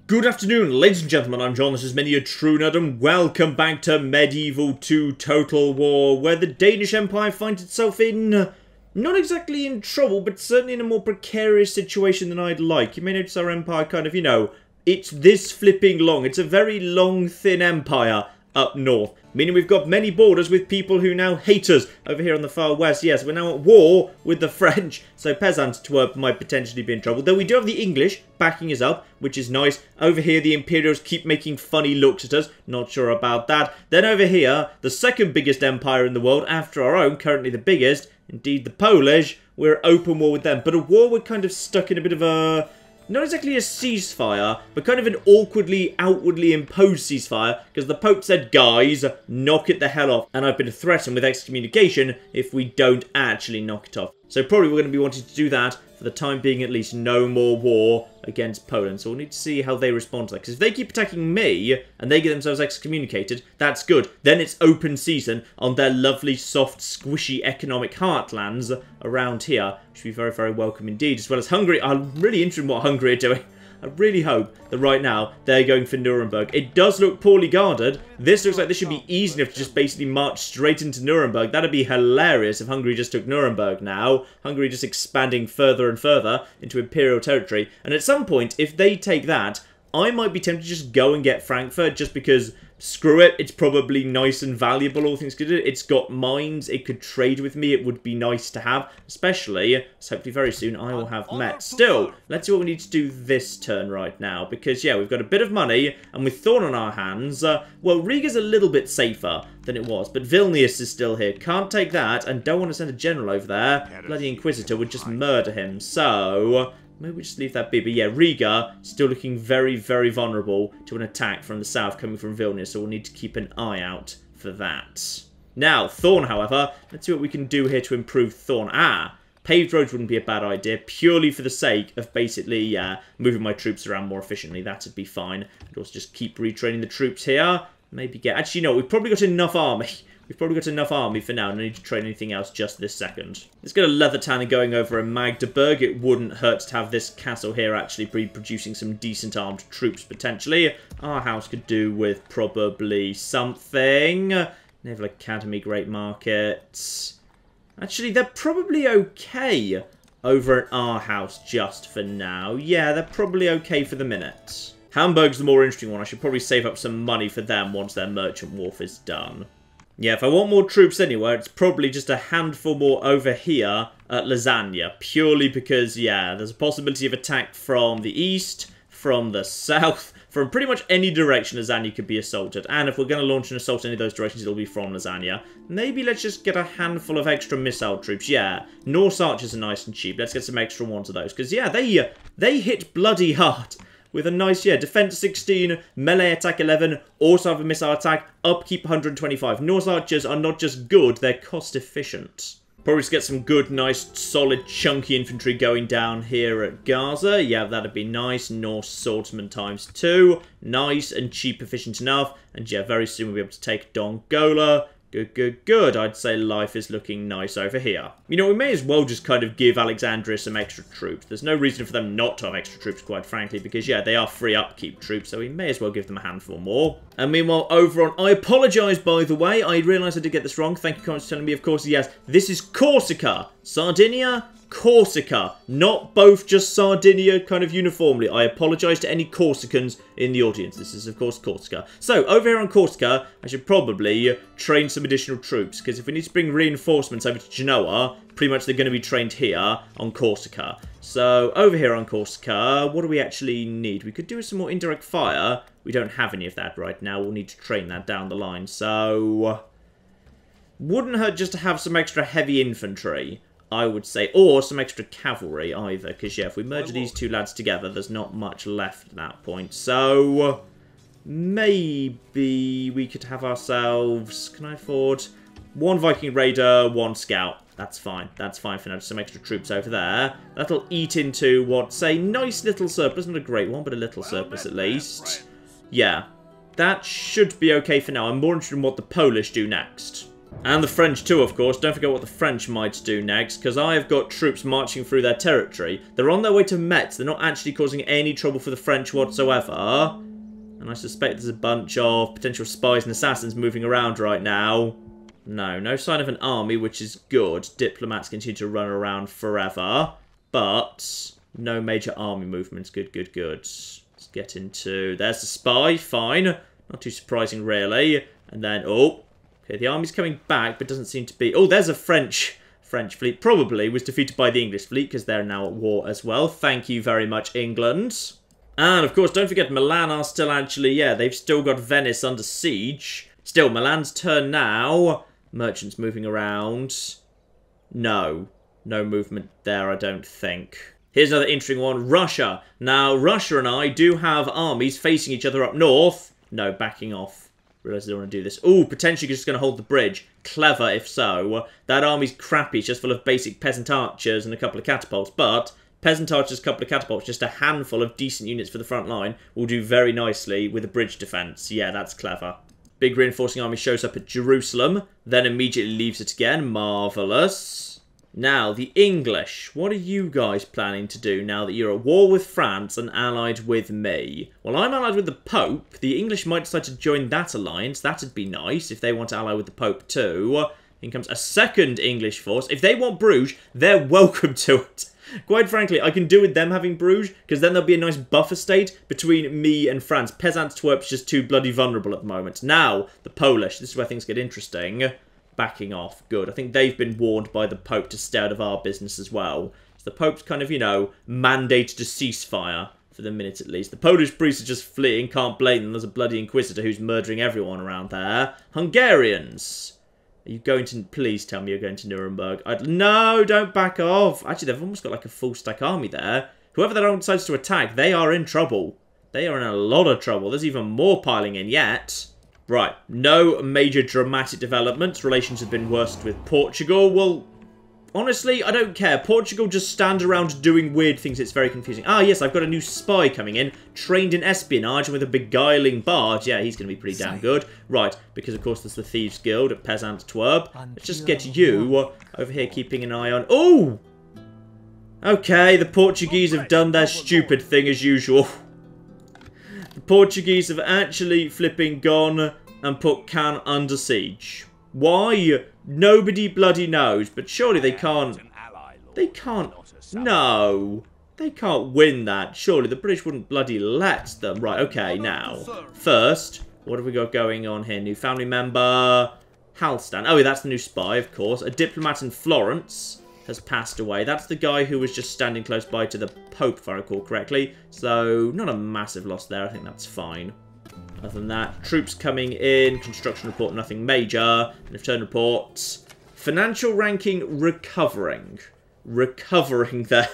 Good afternoon, ladies and gentlemen, I'm John, this is many a true nerd, and welcome back to Medieval 2 Total War, where the Danish Empire finds itself in, not exactly in trouble, but certainly in a more precarious situation than I'd like. You may notice our empire kind of, you know, it's this flipping long. It's a very long, thin empire up north, meaning we've got many borders with people who now hate us. Over here on the far west, yes, we're now at war with the French, so peasants might potentially be in trouble. Though we do have the English backing us up, which is nice. Over here, the Imperials keep making funny looks at us. Not sure about that. Then over here, the second biggest empire in the world, after our own, currently the biggest, indeed the Polish, we're at open war with them. But a war we're kind of stuck in a bit of a... not exactly a ceasefire, but kind of an awkwardly, outwardly imposed ceasefire, because the Pope said, guys, knock it the hell off. And I've been threatened with excommunication if we don't actually knock it off. So probably we're going to be wanting to do that, for the time being at least, no more war against Poland. So we'll need to see how they respond to that. Because if they keep attacking me, and they get themselves excommunicated, that's good. Then it's open season on their lovely, soft, squishy economic heartlands around here. Which would be very, very welcome indeed. As well as Hungary. I'm really interested in what Hungary are doing. I really hope that right now they're going for Nuremberg. It does look poorly guarded. This looks like this should be easy enough to just basically march straight into Nuremberg. That'd be hilarious if Hungary just took Nuremberg now. Hungary just expanding further and further into Imperial territory. And at some point, if they take that, I might be tempted to just go and get Frankfurt just because... screw it, it's probably nice and valuable, all things considered. It's got mines, it could trade with me, it would be nice to have. Especially, so hopefully very soon, I will have met. Still, let's see what we need to do this turn right now. Because, yeah, we've got a bit of money, and with Thorn on our hands, well, Riga's a little bit safer than it was. But Vilnius is still here. Can't take that, and don't want to send a general over there. Bloody Inquisitor would just murder him. So... maybe we just leave that be. But yeah, Riga still looking very, very vulnerable to an attack from the south coming from Vilnius. So we'll need to keep an eye out for that. Now, Thorn, however, let's see what we can do here to improve Thorn. Paved roads wouldn't be a bad idea, purely for the sake of basically moving my troops around more efficiently. That'd be fine. I'd also just keep retraining the troops here. Maybe get... actually, no, we've probably got enough army. We've probably got enough army for now. No need to train anything else just this second. Let's get a leather tanner going over in Magdeburg. It wouldn't hurt to have this castle here actually be producing some decent armed troops, potentially. Our house could do with probably something. Naval Academy, Great Market. Actually, they're probably okay over at our house just for now. Yeah, they're probably okay for the minute. Hamburg's the more interesting one. I should probably save up some money for them once their merchant wharf is done. Yeah, if I want more troops anywhere, it's probably just a handful more over here at Lasagna. Purely because, yeah, there's a possibility of attack from the east, from the south, from pretty much any direction Lasagna could be assaulted. And if we're going to launch an assault in any of those directions, it'll be from Lasagna. Maybe let's just get a handful of extra missile troops. Yeah, Norse archers are nice and cheap. Let's get some extra ones of those. Because, yeah, they hit bloody hard. With a nice, yeah, defense 16, melee attack 11, also have a missile attack, upkeep 125. Norse archers are not just good, they're cost efficient. Probably just get some good, nice, solid, chunky infantry going down here at Gaza. Yeah, that'd be nice. Norse swordsman times 2. Nice and cheap, efficient enough. And yeah, very soon we'll be able to take Dongola. Good, good, good. I'd say life is looking nice over here. You know, we may as well just kind of give Alexandria some extra troops. There's no reason for them not to have extra troops, quite frankly, because, yeah, they are free upkeep troops, so we may as well give them a handful more. And meanwhile, over on... I apologise, by the way. I realised I did get this wrong. Thank you, comments, for telling me, of course, yes. This is Corsica. Sardinia... Corsica, not both just Sardinia kind of uniformly. I apologise to any Corsicans in the audience. This is, of course, Corsica. So, over here on Corsica, I should probably train some additional troops, because if we need to bring reinforcements over to Genoa, pretty much they're going to be trained here on Corsica. So, over here on Corsica, what do we actually need? We could do some more indirect fire. We don't have any of that right now. We'll need to train that down the line. So, wouldn't hurt just to have some extra heavy infantry, I would say, or some extra cavalry either, because, yeah, if we merge these two lads together, there's not much left at that point. So, maybe we could have ourselves, can I afford, 1 Viking Raider, 1 Scout. That's fine for now, just some extra troops over there. That'll eat into what, say, nice little surplus, not a great one, but a little surplus at least. Yeah, that should be okay for now. I'm more interested in what the Polish do next. And the French too, of course. Don't forget what the French might do next, because I have got troops marching through their territory. They're on their way to Metz. They're not actually causing any trouble for the French whatsoever. And I suspect there's a bunch of potential spies and assassins moving around right now. No sign of an army, which is good. Diplomats continue to run around forever. But no major army movements. Good. Let's get into... There's the spy. Fine. Not too surprising, really. And then... Oh. Okay, the army's coming back, but doesn't seem to be... Oh, there's a French fleet. Probably was defeated by the English fleet, because they're now at war as well. Thank you very much, England. And, of course, don't forget, Milan are still actually... Yeah, they've still got Venice under siege. Still, Milan's turn now. Merchants moving around. No movement there, I don't think. Here's another interesting one. Russia. Now, Russia and I do have armies facing each other up north. No, backing off. Realise they don't want to do this. Ooh, potentially just going to hold the bridge. Clever, if so. That army's crappy. It's just full of basic peasant archers and a couple of catapults. But peasant archers, a couple of catapults, just a handful of decent units for the front line will do very nicely with a bridge defence. Yeah, that's clever. Big reinforcing army shows up at Jerusalem, then immediately leaves it again. Marvellous. Now, the English. What are you guys planning to do now that you're at war with France and allied with me? Well, I'm allied with the Pope. The English might decide to join that alliance. That'd be nice if they want to ally with the Pope too. In comes a second English force. If they want Bruges, they're welcome to it. Quite frankly, I can do with them having Bruges, because then there'll be a nice buffer state between me and France. Antwerp's just too bloody vulnerable at the moment. Now, the Polish. This is where things get interesting. Backing off. Good. I think they've been warned by the Pope to stay out of our business as well. So the Pope's kind of, you know, mandated a ceasefire, for the minute at least. The Polish priests are just fleeing. Can't blame them. There's a bloody inquisitor who's murdering everyone around there. Hungarians. Are you going to... Please tell me you're going to Nuremberg. No, don't back off. Actually, they've almost got like a full stack army there. Whoever the hell decides to attack, they are in trouble. They are in a lot of trouble. There's even more piling in yet. Right. No major dramatic developments. Relations have been worsened with Portugal. Well, honestly, I don't care. Portugal just stand around doing weird things. It's very confusing. Ah, yes, I've got a new spy coming in. Trained in espionage and with a beguiling bard. Yeah, he's going to be pretty damn good. Right, because of course there's the Thieves Guild at Antwerp. Let's just get you over here keeping an eye on... Oh! Okay, the Portuguese have done their stupid thing as usual. The Portuguese have actually flipping gone and put Cannes under siege. Why? Nobody bloody knows, but surely they can't... They can't... No. They can't win that. Surely the British wouldn't bloody let them. Right, okay, now. First, what have we got going on here? New family member... Halstan. Oh, that's the new spy, of course. A diplomat in Florence has passed away. That's the guy who was just standing close by to the Pope, if I recall correctly. So, not a massive loss there. I think that's fine. Other than that, troops coming in. Construction report, nothing major. Return report. Financial ranking recovering. Recovering there.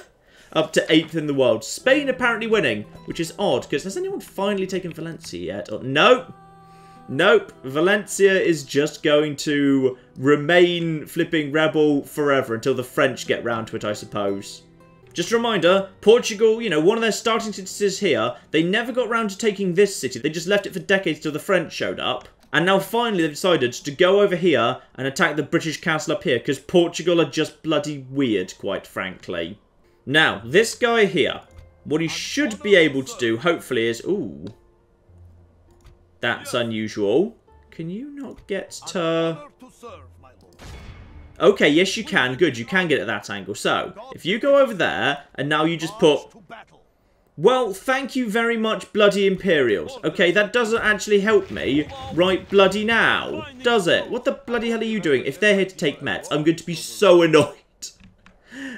Up to 8th in the world. Spain apparently winning, which is odd, because has anyone finally taken Valencia yet? Or, nope. Nope. Valencia is just going to remain flipping rebel forever until the French get round to it, I suppose. Just a reminder, Portugal, you know, one of their starting cities is here. They never got round to taking this city. They just left it for decades till the French showed up. And now finally they've decided to go over here and attack the British castle up here, because Portugal are just bloody weird, quite frankly. Now, this guy here, what he should be able to do, hopefully, is... Ooh. That's unusual. Can you not get to... Okay, yes you can. Good, you can get at that angle. So, if you go over there, and now you just put... Well, thank you very much, bloody Imperials. Okay, that doesn't actually help me right bloody now, does it? What the bloody hell are you doing? If they're here to take Metz, I'm going to be so annoyed.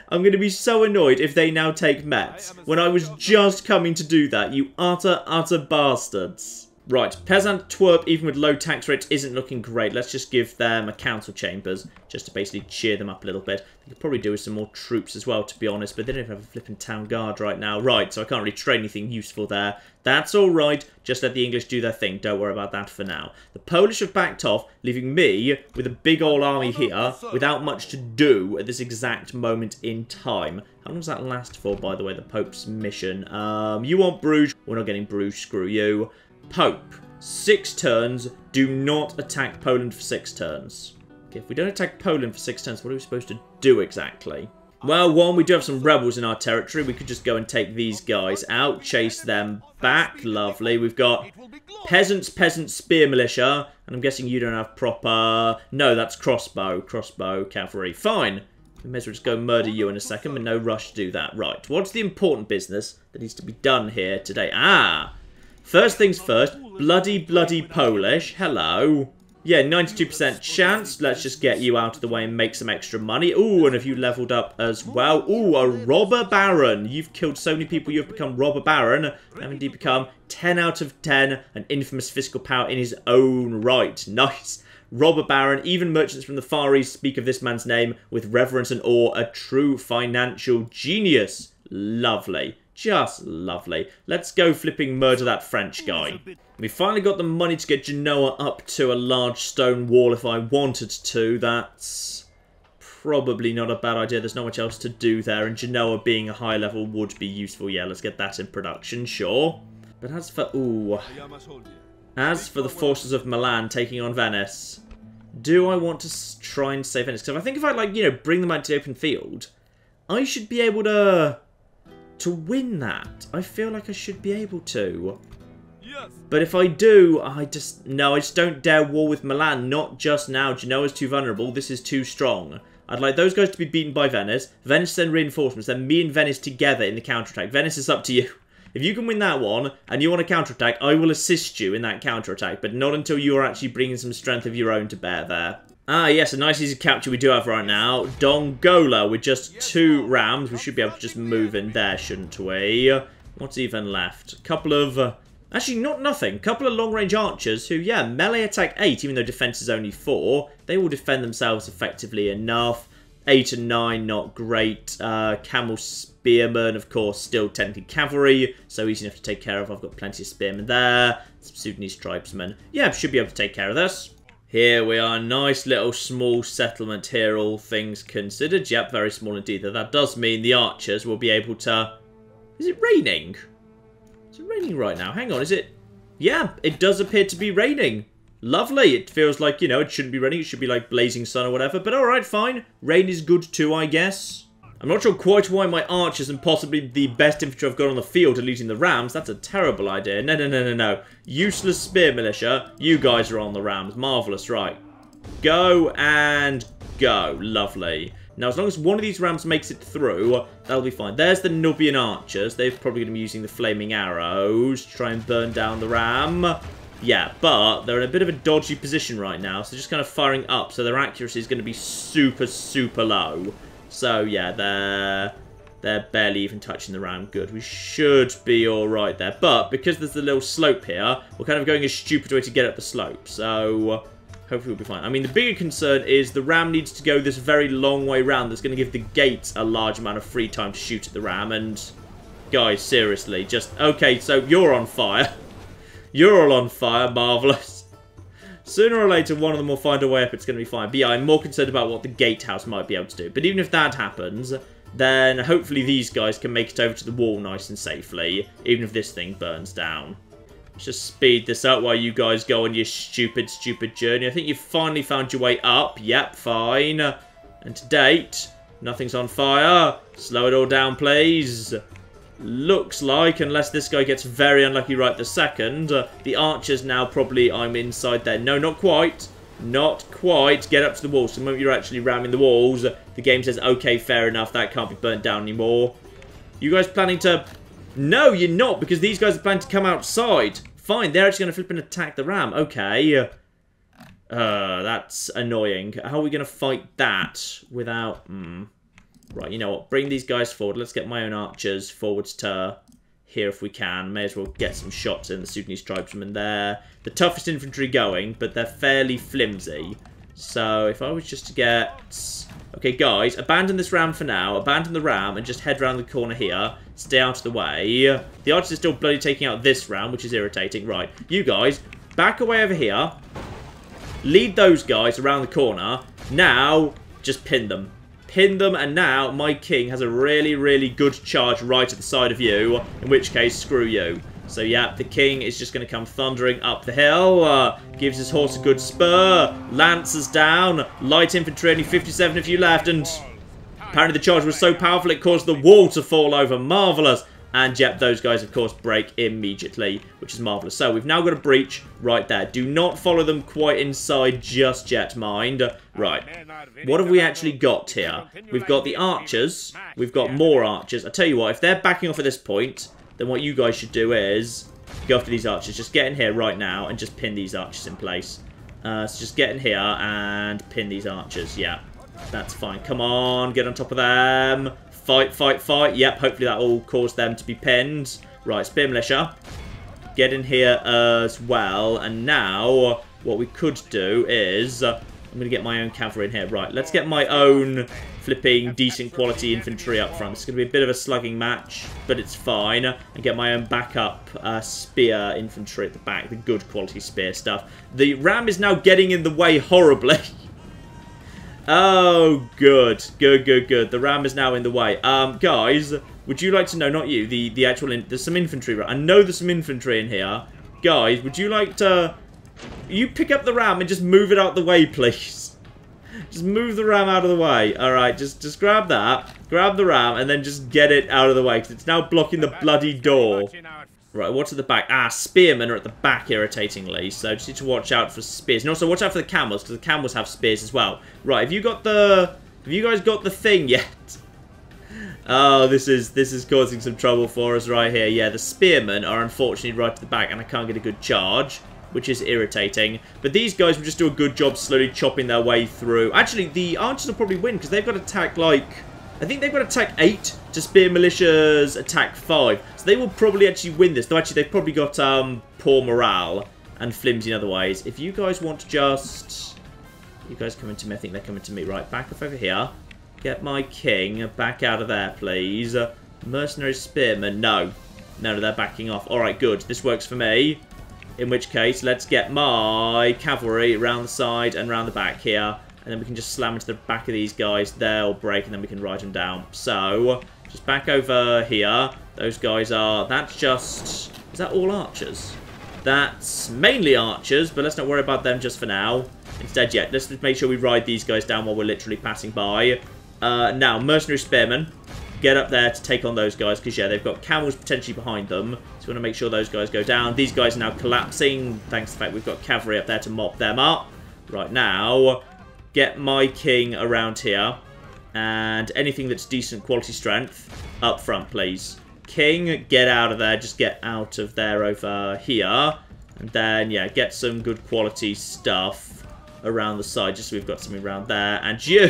I'm going to be so annoyed if they now take Metz, when I was just coming to do that, you utter bastards. Right, Antwerp, even with low tax rates, isn't looking great. Let's just give them a council chambers, just to basically cheer them up a little bit. They could probably do with some more troops as well, to be honest, but they don't have a flipping town guard right now. Right, so I can't really trade anything useful there. That's alright, just let the English do their thing. Don't worry about that for now. The Polish have backed off, leaving me with a big old army here, without much to do at this exact moment in time. How long does that last for, by the way, the Pope's mission? You want Bruges? We're not getting Bruges, screw you. Pope, 6 turns. Do not attack Poland for 6 turns. Okay, if we don't attack Poland for 6 turns, what are we supposed to do exactly? Well, one, we do have some rebels in our territory. We could just go and take these guys out, chase them back. Lovely. We've got peasants, spear militia, and I'm guessing you don't have proper... No, that's crossbow, cavalry. Fine. We may as well just go murder you in a second, but no rush to do that. Right, what's the important business that needs to be done here today? Ah! First things first, bloody Polish. Hello. Yeah, 92% chance. Let's just get you out of the way and make some extra money. Ooh, and have you leveled up as well? Ooh, a robber baron. You've killed so many people, you've become robber baron. And indeed become 10 out of 10, an infamous fiscal power in his own right. Nice. Robber baron. Even merchants from the Far East speak of this man's name with reverence and awe. A true financial genius. Lovely. Just lovely. Let's go flipping murder that French guy. We finally got the money to get Genoa up to a large stone wall if I wanted to. That's probably not a bad idea. There's not much else to do there. And Genoa being a high level would be useful. Yeah, let's get that in production, sure. But as for... Ooh. As for the forces of Milan taking on Venice, do I want to try and save Venice? Because I think if I, like, you know, bring them out to the open field, I should be able to win that. I feel like I should be able to. Yes. But if I do, I just don't dare war with Milan. Not just now. Genoa's too vulnerable. This is too strong. I'd like those guys to be beaten by Venice. Venice send reinforcements. Then me and Venice together in the counterattack. Venice, is up to you. If you can win that one, and you want to counterattack, I will assist you in that counterattack. But not until you are actually bringing some strength of your own to bear there. Ah, yes, a nice easy capture we do have right now. Dongola with just 2 rams. We should be able to just move in there, shouldn't we? What's even left? Couple of... actually, not nothing. Couple of long-range archers who, yeah, melee attack 8, even though defense is only 4. They will defend themselves effectively enough. 8 and 9, not great. Camel spearmen, of course, still technically cavalry. So easy enough to take care of. I've got plenty of spearmen there. Some Sudanese tribesmen. Yeah, should be able to take care of this. Here we are, nice little small settlement here, all things considered. Yep, very small indeed. That does mean the archers will be able to... Is it raining? Is it raining right now? Hang on, is it... Yeah, it does appear to be raining. Lovely. It feels like, you know, it shouldn't be raining. It should be like blazing sun or whatever. But alright, fine. Rain is good too, I guess. I'm not sure quite why my archers and possibly the best infantry I've got on the field are leading the rams. That's a terrible idea. No. Useless spear militia. You guys are on the rams. Marvellous, right. Go and go. Lovely. Now, as long as one of these rams makes it through, that'll be fine. There's the Nubian archers. They're probably going to be using the flaming arrows to try and burn down the ram. Yeah, but they're in a bit of a dodgy position right now, so just kind of firing up, so their accuracy is going to be super low. So, yeah, they're barely even touching the ram. Good. We should be alright there. But, because there's the little slope here, we're kind of going a stupid way to get up the slope. So, hopefully we'll be fine. I mean, the bigger concern is the ram needs to go this very long way round. That's going to give the gates a large amount of free time to shoot at the ram. And, guys, seriously, just... Okay, so you're on fire. You're all on fire. Marvellous. Sooner or later, one of them will find a way up. It's going to be fine. But yeah, I'm more concerned about what the gatehouse might be able to do. But even if that happens, then hopefully these guys can make it over to the wall nice and safely, even if this thing burns down. Let's just speed this up while you guys go on your stupid journey. I think you've finally found your way up. Yep, fine. And to date, nothing's on fire. Slow it all down, please. Looks like, unless this guy gets very unlucky right this second, the archers now probably, I'm inside there. No, not quite. Not quite. Get up to the wall. So the moment you're actually ramming the walls, the game says, okay, fair enough, that can't be burnt down anymore. You guys planning to... No, you're not, because these guys are planning to come outside. Fine, they're actually going to flip and attack the ram. Okay. That's annoying. How are we going to fight that without... Right, you know what? Bring these guys forward. Let's get my own archers forwards to here if we can. May as well get some shots in. The Sudanese tribesmen there. The toughest infantry going, but they're fairly flimsy. So if I was just to get... Okay, guys, abandon this ram for now. Abandon the ram and just head round the corner here. Stay out of the way. The archers are still bloody taking out this ram, which is irritating. Right, you guys, back away over here. Lead those guys around the corner. Now, just pin them. Pin them, and now my king has a really good charge right at the side of you, in which case, screw you. So, yeah, the king is just going to come thundering up the hill. Gives his horse a good spur. Lancers down. Light infantry, only 57 of you left. And apparently the charge was so powerful it caused the wall to fall over. Marvellous. And, yep, those guys, of course, break immediately, which is marvellous. So, we've now got a breach right there. Do not follow them quite inside just yet, mind. Right. What have we actually got here? We've got the archers. We've got more archers. I tell you what, if they're backing off at this point, then what you guys should do is go after these archers. Just get in here right now and just pin these archers in place. So, just get in here and pin these archers. Yeah, that's fine. Come on, get on top of them. Fight, fight, fight. Yep, hopefully that will cause them to be pinned. Right, spear militia. Get in here as well. And now, what we could do is... I'm going to get my own cavalry in here. Right, let's get my own flipping decent quality infantry up front. It's going to be a bit of a slugging match, but it's fine. And get my own backup spear infantry at the back. The good quality spear stuff. The ram is now getting in the way horribly. Oh, good. Good, good, good. The ram is now in the way. Guys, would you like to know, not you, the actual... There's some infantry. I know there's some infantry in here. Guys, would you like to... You pick up the ram and just move it out the way, please. Just move the ram out of the way. Alright, just grab that. Grab the ram and then just get it out of the way, because it's now blocking the bloody door. Right, what's at the back? Ah, spearmen are at the back, irritatingly. So just need to watch out for spears. And also watch out for the camels, because the camels have spears as well. Right, have you guys got the thing yet? Oh, this is causing some trouble for us right here. Yeah, the spearmen are unfortunately right at the back, and I can't get a good charge, which is irritating. But these guys will just do a good job slowly chopping their way through. Actually, the archers will probably win, because they've got attack, like... I think they've got attack 8 to spear militia's attack 5. So they will probably actually win this. Though actually they've probably got poor morale and flimsy in other ways. If you guys want to just... You guys coming to me? I think they're coming to me. Right, back up over here. Get my king back out of there, please. Mercenary spearmen. No. No, they're backing off. Alright, good. This works for me. In which case, let's get my cavalry around the side and around the back here. And then we can just slam into the back of these guys. They'll break, and then we can ride them down. So, just back over here. Those guys are... That's just... Is that all archers? That's mainly archers, but let's not worry about them just for now. Instead, yeah, let's just make sure we ride these guys down while we're literally passing by. Now, mercenary spearmen. Get up there to take on those guys, because, yeah, they've got camels potentially behind them. So we want to make sure those guys go down. These guys are now collapsing, thanks to the fact we've got cavalry up there to mop them up. Right now... Get my king around here. And anything that's decent quality strength, up front, please. King, get out of there. Just get out of there over here. And then, yeah, get some good quality stuff around the side. Just so we've got something around there. And you!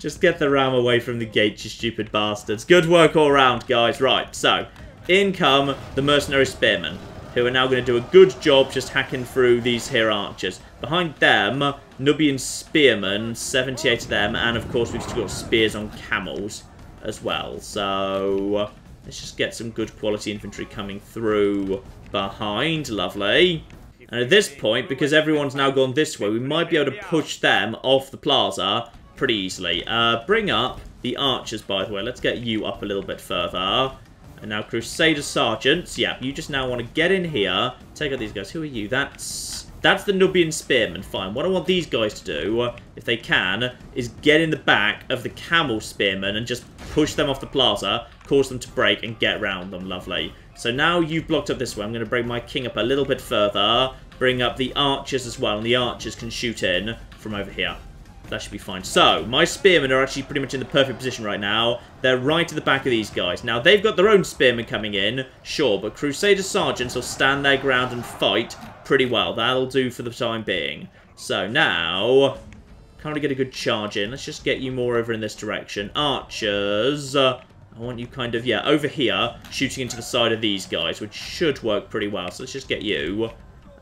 Just get the ram away from the gate, you stupid bastards. Good work all around, guys. Right, so, in come the mercenary spearmen, who are now going to do a good job just hacking through these here archers. Behind them, Nubian spearmen, 78 of them, and of course we've still got spears on camels as well. So, let's just get some good quality infantry coming through behind. Lovely. And at this point, because everyone's now gone this way, we might be able to push them off the plaza pretty easily. Bring up the archers, by the way. Let's get you up a little bit further. And now Crusader Sergeants. Yeah, you just now want to get in here. Take out these guys. Who are you? That's the Nubian Spearmen. Fine. What I want these guys to do, if they can, is get in the back of the Camel Spearmen and just push them off the plaza, cause them to break, and get around them. Lovely. So now you've blocked up this way. I'm going to bring my king up a little bit further. Bring up the archers as well. And the archers can shoot in from over here. That should be fine. So, my spearmen are actually pretty much in the perfect position right now. They're right at the back of these guys. Now, they've got their own spearmen coming in, sure, but Crusader Sergeants will stand their ground and fight pretty well. That'll do for the time being. So, now, can't really get a good charge in. Let's just get you more over in this direction. Archers, I want you kind of, yeah, over here, shooting into the side of these guys, which should work pretty well. So, let's just get you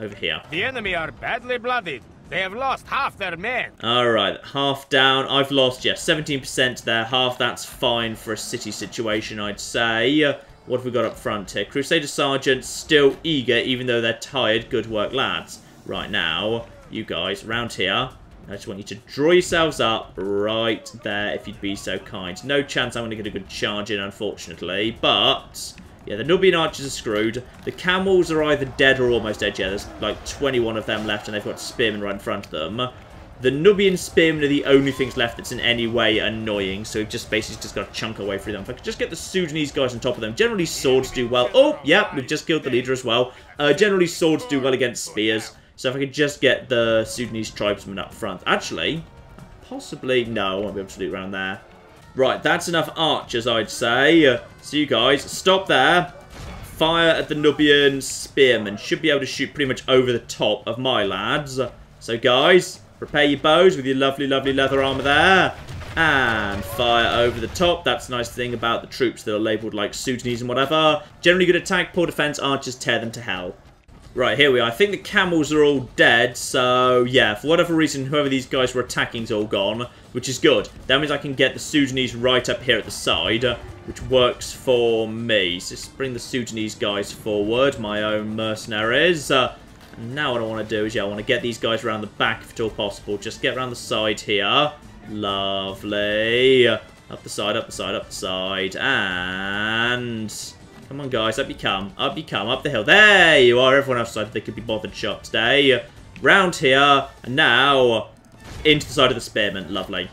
over here. The enemy are badly blooded. They have lost half their men. Alright, half down. I've lost, yeah, 17% there. Half, that's fine for a city situation, I'd say. What have we got up front here? Crusader Sergeants still eager, even though they're tired. Good work, lads. Right now, you guys, around here, I just want you to draw yourselves up right there, if you'd be so kind. No chance I'm going to get a good charge in, unfortunately. But Yeah, the Nubian archers are screwed. The camels are either dead or almost dead. Yeah, there's like 21 of them left, and they've got spearmen right in front of them. The Nubian spearmen are the only things left that's in any way annoying, so we've just basically just got to chunk our way through them. If I could just get the Sudanese guys on top of them. Generally, swords do well. Oh, yeah, we've just killed the leader as well. Generally, swords do well against spears. So if I could just get the Sudanese tribesmen up front. Actually, possibly... No, I won't be able to do it around there. Right, that's enough archers, I'd say. So you guys, stop there. Fire at the Nubian spearmen. Should be able to shoot pretty much over the top of my lads. So guys... Prepare your bows with your lovely, lovely leather armor there. And fire over the top. That's the nice thing about the troops that are labelled like Sudanese and whatever. Generally good attack, poor defense, archers tear them to hell. Right, here we are. I think the camels are all dead. So, yeah, for whatever reason, whoever these guys were attacking is all gone. Which is good. That means I can get the Sudanese right up here at the side. Which works for me. So just bring the Sudanese guys forward. My own mercenaries. Now what I want to do is, yeah, I want to get these guys around the back if at all possible. Just get around the side here. Lovely. Up the side, up the side, up the side. And... Come on, guys. Up you come. Up you come. Up the hill. There you are. Everyone else decided they could be bothered shot today. Round here. And now into the side of the spearmen. Lovely.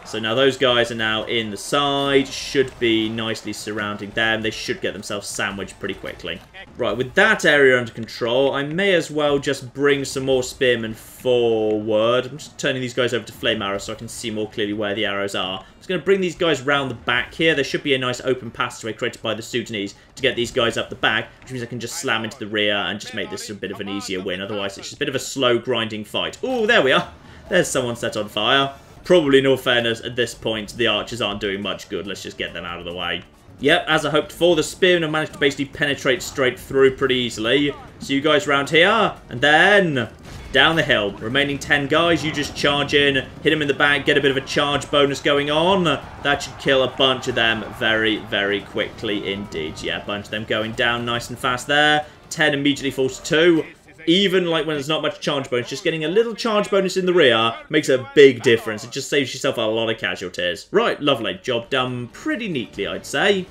So now those guys are now in the side. Should be nicely surrounding them. They should get themselves sandwiched pretty quickly. Right, with that area under control, I may as well just bring some more spearmen forward. I'm just turning these guys over to flame arrows so I can see more clearly where the arrows are. I'm just going to bring these guys round the back here. There should be a nice open passageway created by the Sudanese to get these guys up the back, which means I can just slam into the rear and just make this a bit of an easier win. Otherwise, it's just a bit of a slow grinding fight. Oh, there we are. There's someone set on fire. Probably, in all fairness, at this point, the archers aren't doing much good. Let's just get them out of the way. Yep, as I hoped for, the spearmen have managed to basically penetrate straight through pretty easily. So you guys round here, and then down the hill. Remaining 10 guys, you just charge in, hit them in the back, get a bit of a charge bonus going on. That should kill a bunch of them very, very quickly indeed. Yeah, a bunch of them going down nice and fast there. 10 immediately falls to 2. Even like when there's not much charge bonus, just getting a little charge bonus in the rear makes a big difference. It just saves yourself a lot of casualties. Right, lovely. Job done pretty neatly, I'd say.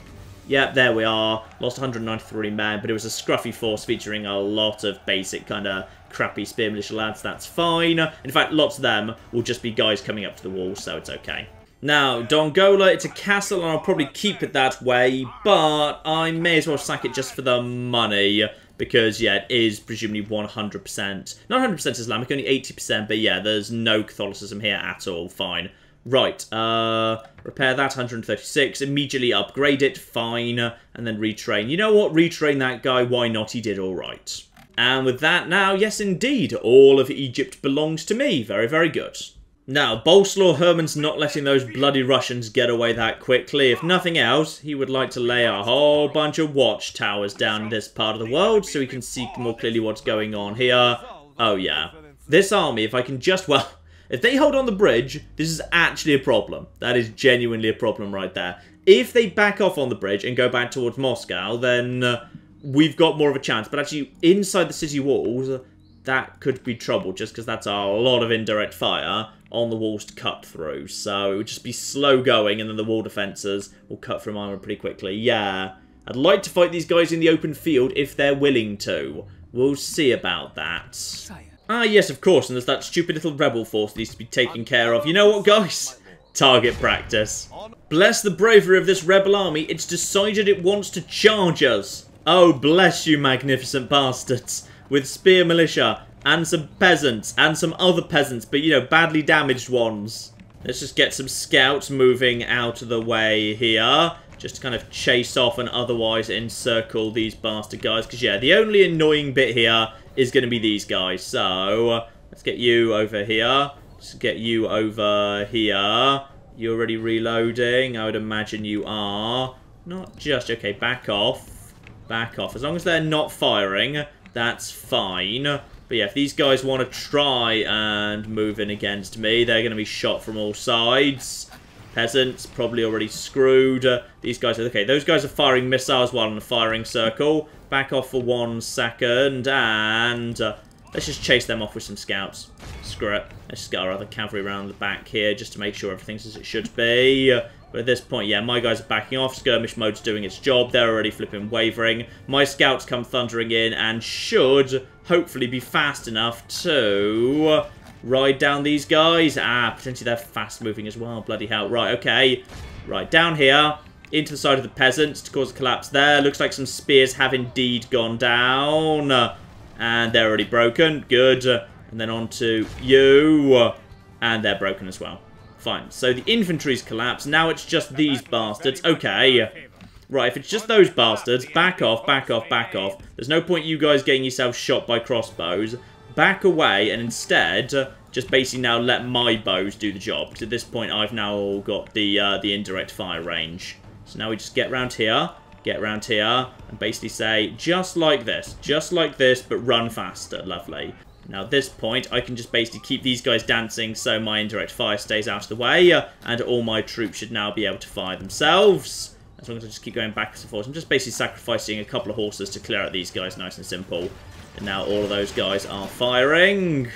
Yep, there we are. Lost 193 men, but it was a scruffy force featuring a lot of basic kind of crappy spear militia lads. That's fine. In fact, lots of them will just be guys coming up to the wall, so it's okay. Now, Dongola, it's a castle, and I'll probably keep it that way, but I may as well sack it just for the money. Because, yeah, it is presumably 100%. Not 100% Islamic, only 80%, but yeah, there's no Catholicism here at all. Fine. Right, repair that, 136. Immediately upgrade it, fine. And then retrain. You know what? Retrain that guy, why not? He did alright. And with that now, yes indeed, all of Egypt belongs to me. Very, very good. Now, Bolslaw Herman's not letting those bloody Russians get away that quickly. If nothing else, he would like to lay a whole bunch of watchtowers down in this part of the world so he can see more clearly what's going on here. Oh, yeah. This army, if I can just, well, if they hold on the bridge, this is actually a problem. That is genuinely a problem right there. If they back off on the bridge and go back towards Moscow, then we've got more of a chance. But actually, inside the city walls, that could be trouble, just because that's a lot of indirect fire on the walls to cut through. So it would just be slow going, and then the wall defences will cut through armour pretty quickly. Yeah, I'd like to fight these guys in the open field if they're willing to. We'll see about that. Ah, yes, of course, and there's that stupid little rebel force that needs to be taken care of. You know what, guys? Target practice. Bless the bravery of this rebel army. It's decided it wants to charge us. Oh, bless you, magnificent bastards. With spear militia, and some peasants, and some other peasants, but, you know, badly damaged ones. Let's just get some scouts moving out of the way here. Just to kind of chase off and otherwise encircle these bastard guys. Because, yeah, the only annoying bit here is going to be these guys. So, let's get you over here. Let's get you over here. You're already reloading. I would imagine you are. Not just... Okay, back off. Back off. As long as they're not firing, that's fine. But yeah, if these guys want to try and move in against me, they're going to be shot from all sides. Peasants, probably already screwed. These guys are... Okay, those guys are firing missiles while in a firing circle. Back off for 1 second, and let's just chase them off with some scouts. Screw it. Let's just get our other cavalry around the back here, just to make sure everything's as it should be. But at this point, yeah, my guys are backing off. Skirmish mode's doing its job. They're already flipping wavering. My scouts come thundering in and should hopefully be fast enough to ride down these guys. Ah, potentially they're fast moving as well. Bloody hell. Right, okay. Right, down here. Into the side of the peasants to cause a collapse there. Looks like some spears have indeed gone down. And they're already broken. Good. And then on to you. And they're broken as well. Fine. So the infantry's collapsed. Now it's just these bastards. Okay. Right, if it's just those bastards, back off, back off, back off. There's no point you guys getting yourselves shot by crossbows. Back away and instead just basically now let my bows do the job. Because at this point I've now got the indirect fire range. So now we just get around here, and basically say, just like this, but run faster. Lovely. Now at this point, I can just basically keep these guys dancing so my indirect fire stays out of the way, and all my troops should now be able to fire themselves. As long as I just keep going backwards and forwards. I'm just basically sacrificing a couple of horses to clear out these guys nice and simple. And now all of those guys are firing.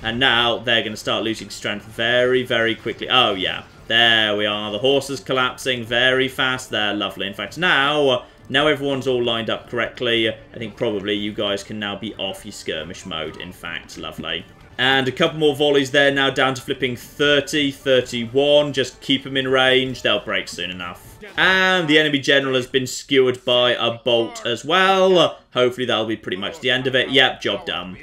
And now they're going to start losing strength very, very quickly. Oh, yeah. There we are. The horses collapsing very fast there. Lovely. In fact, now everyone's all lined up correctly. I think probably you guys can now be off your skirmish mode. In fact, lovely. And a couple more volleys there. Now down to flipping 30, 31. Just keep them in range. They'll break soon enough. And the enemy general has been skewered by a bolt as well. Hopefully that'll be pretty much the end of it. Yep, job done.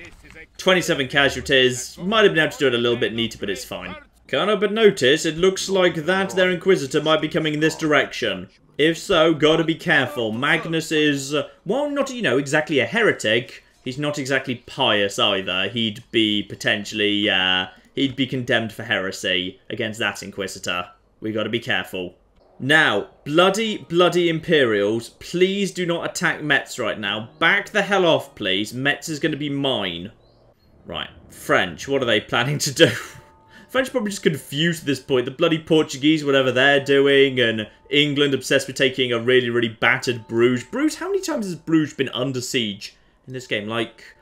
27 casualties. Might have been able to do it a little bit neater, but it's fine. Can't help but notice, it looks like that their Inquisitor might be coming in this direction. If so, gotta be careful. Magnus is, well, not, you know, exactly a heretic. He's not exactly pious either. He'd be potentially, he'd be condemned for heresy against that Inquisitor. We gotta be careful. Now, bloody Imperials, please do not attack Metz right now. Back the hell off, please. Metz is gonna be mine. Right, French, what are they planning to do? French are probably just confused at this point. The bloody Portuguese, whatever they're doing, and England obsessed with taking a really, really battered Bruges. Bruges, how many times has Bruges been under siege in this game? Like,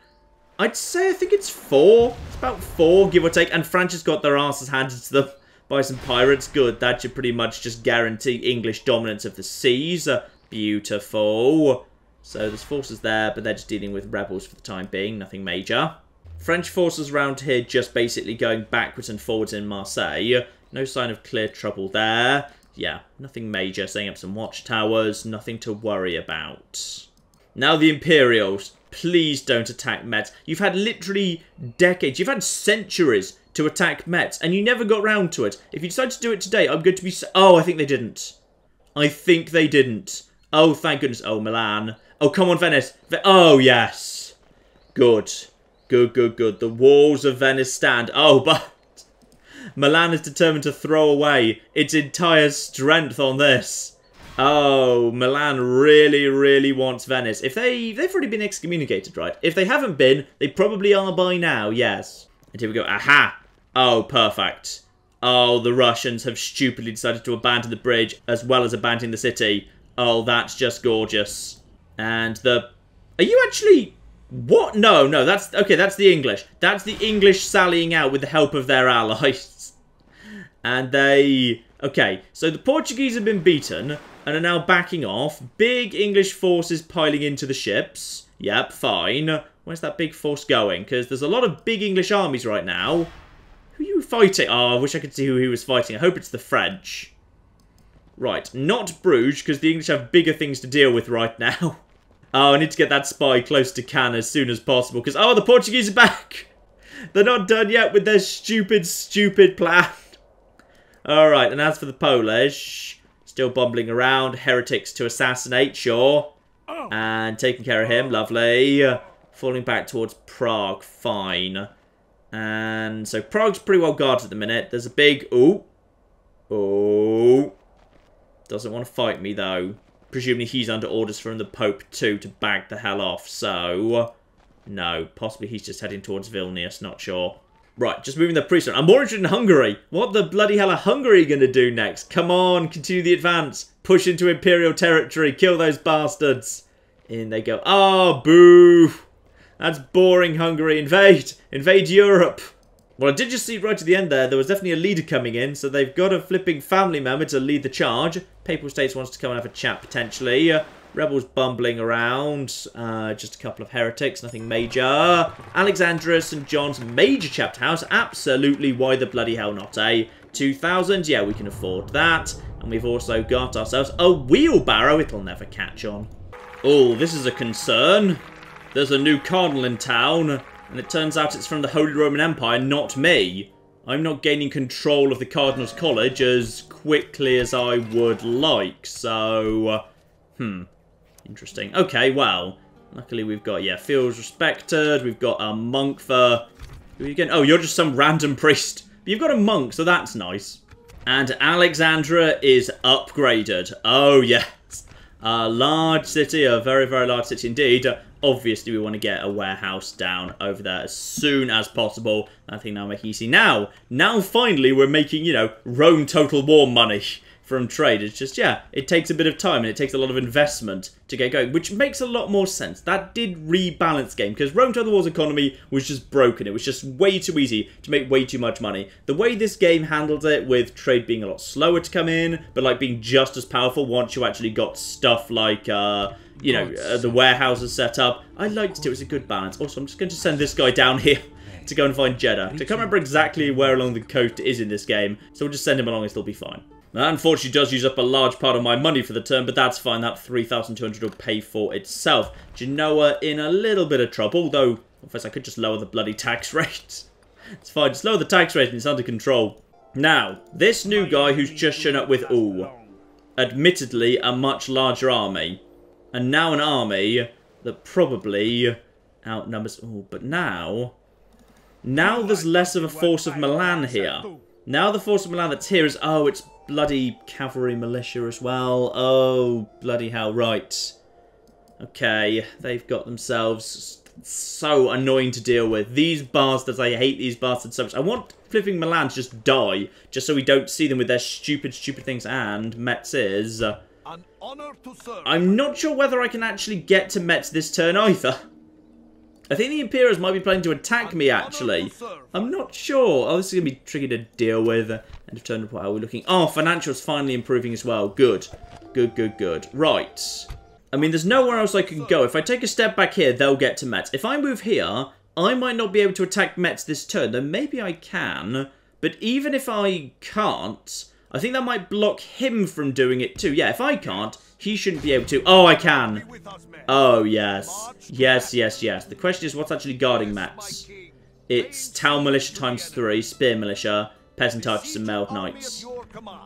I'd say I think it's 4. It's about 4, give or take. And France has got their asses handed to them by some pirates. Good, that should pretty much just guarantee English dominance of the seas. Beautiful. So there's forces there, but they're just dealing with rebels for the time being. Nothing major. French forces around here just basically going backwards and forwards in Marseille. No sign of clear trouble there. Yeah, nothing major. Setting up some watchtowers. Nothing to worry about. Now the Imperials. Please don't attack Metz. You've had literally decades. You've had centuries to attack Metz. And you never got round to it. If you decide to do it today, I'm going to be... Oh, I think they didn't. I think they didn't. Oh, thank goodness. Oh, Milan. Oh, come on, Venice. Oh, yes. Good. Good. The walls of Venice stand. Oh, but Milan is determined to throw away its entire strength on this. Oh, Milan really wants Venice. If they've already been excommunicated, right? If they haven't been, they probably are by now, yes. And here we go. Aha! Oh, perfect. Oh, the Russians have stupidly decided to abandon the bridge as well as abandoning the city. Oh, that's just gorgeous. And the... Are you actually... What? No, that's... Okay, that's the English. That's the English sallying out with the help of their allies. And they... Okay, so the Portuguese have been beaten and are now backing off. Big English forces piling into the ships. Yep, fine. Where's that big force going? Because there's a lot of big English armies right now. Who are you fighting? Oh, I wish I could see who he was fighting. I hope it's the French. Right, not Bruges, because the English have bigger things to deal with right now. Oh, I need to get that spy close to Cannes as soon as possible, because, oh, the Portuguese are back! They're not done yet with their stupid plan. Alright, and as for the Polish, still bumbling around, heretics to assassinate, sure. And taking care of him, lovely. Falling back towards Prague, fine. And so Prague's pretty well guarded at the minute. There's a big, ooh. Doesn't want to fight me, though. Presumably he's under orders from the Pope, too, to back the hell off. So, no. Possibly he's just heading towards Vilnius. Not sure. Right, just moving the priest on. I'm more interested in Hungary. What the bloody hell are Hungary going to do next? Come on, continue the advance. Push into Imperial territory. Kill those bastards. In they go. Oh, boo. That's boring, Hungary. Invade. Invade Europe. Well, I did just see right at the end there was definitely a leader coming in, so they've got a flipping family member to lead the charge. Papal States wants to come and have a chat, potentially. Rebels bumbling around. Just a couple of heretics, nothing major. Alexandria St. John's major chapter house. Absolutely, why the bloody hell not, eh? 2,000, yeah, we can afford that. And we've also got ourselves a wheelbarrow. It'll never catch on. Oh, this is a concern. There's a new cardinal in town. And it turns out it's from the Holy Roman Empire, not me. I'm not gaining control of the Cardinal's College as quickly as I would like. So, interesting. Okay, well, luckily we've got, yeah, feels respected. We've got a monk for... Who are you getting? Oh, you're just some random priest. But you've got a monk, so that's nice. And Alexandria is upgraded. Oh, yes. A large city, a very, very large city indeed. Obviously, we want to get a warehouse down over there as soon as possible. I think that'll make it easy. Now finally, we're making, you know, Rome Total War money from trade. It's just, yeah, it takes a bit of time and it takes a lot of investment to get going, which makes a lot more sense. That did rebalance the game, because Rome Total War's economy was just broken. It was just way too easy to make way too much money. The way this game handled it, with trade being a lot slower to come in, but like being just as powerful once you actually got stuff like, you know, the warehouses set up. I liked it. It was a good balance. Also, I'm just going to send this guy down here to go and find Jeddah. I can't remember exactly where along the coast it is in this game, so we'll just send him along and he'll be fine. That unfortunately does use up a large part of my money for the turn, but that's fine. That 3,200 will pay for itself. Genoa in a little bit of trouble, though, first I could just lower the bloody tax rate. It's fine, just lower the tax rate and it's under control. Now, this new guy who's just shown up with, ooh, admittedly a much larger army. And now an army that probably outnumbers... Oh, but now there's less of a force of Milan here. Now the force of Milan that's here is... Oh, it's bloody cavalry militia as well. Oh, bloody hell, right. Okay, they've got themselves... So annoying to deal with. These bastards, I hate these bastards so much. I want flipping Milan to just die, just so we don't see them with their stupid things. And Metz is... An honor to serve. I'm not sure whether I can actually get to Metz this turn either. I think the Imperials might be planning to attack me, actually. I'm not sure. Oh, this is going to be tricky to deal with. End of turn report, how are we looking? Oh, financial's finally improving as well. Good. Good. Right. I mean, there's nowhere else I can go. If I take a step back here, they'll get to Metz. If I move here, I might not be able to attack Metz this turn. Though maybe I can. But even if I can't... I think that might block him from doing it too. Yeah, if I can't, he shouldn't be able to. Oh, I can. Oh, yes. Yes. The question is, what's actually guarding Metz? It's Tau Militia ×3, Spear Militia, Peasant Archers and Mailed Knights.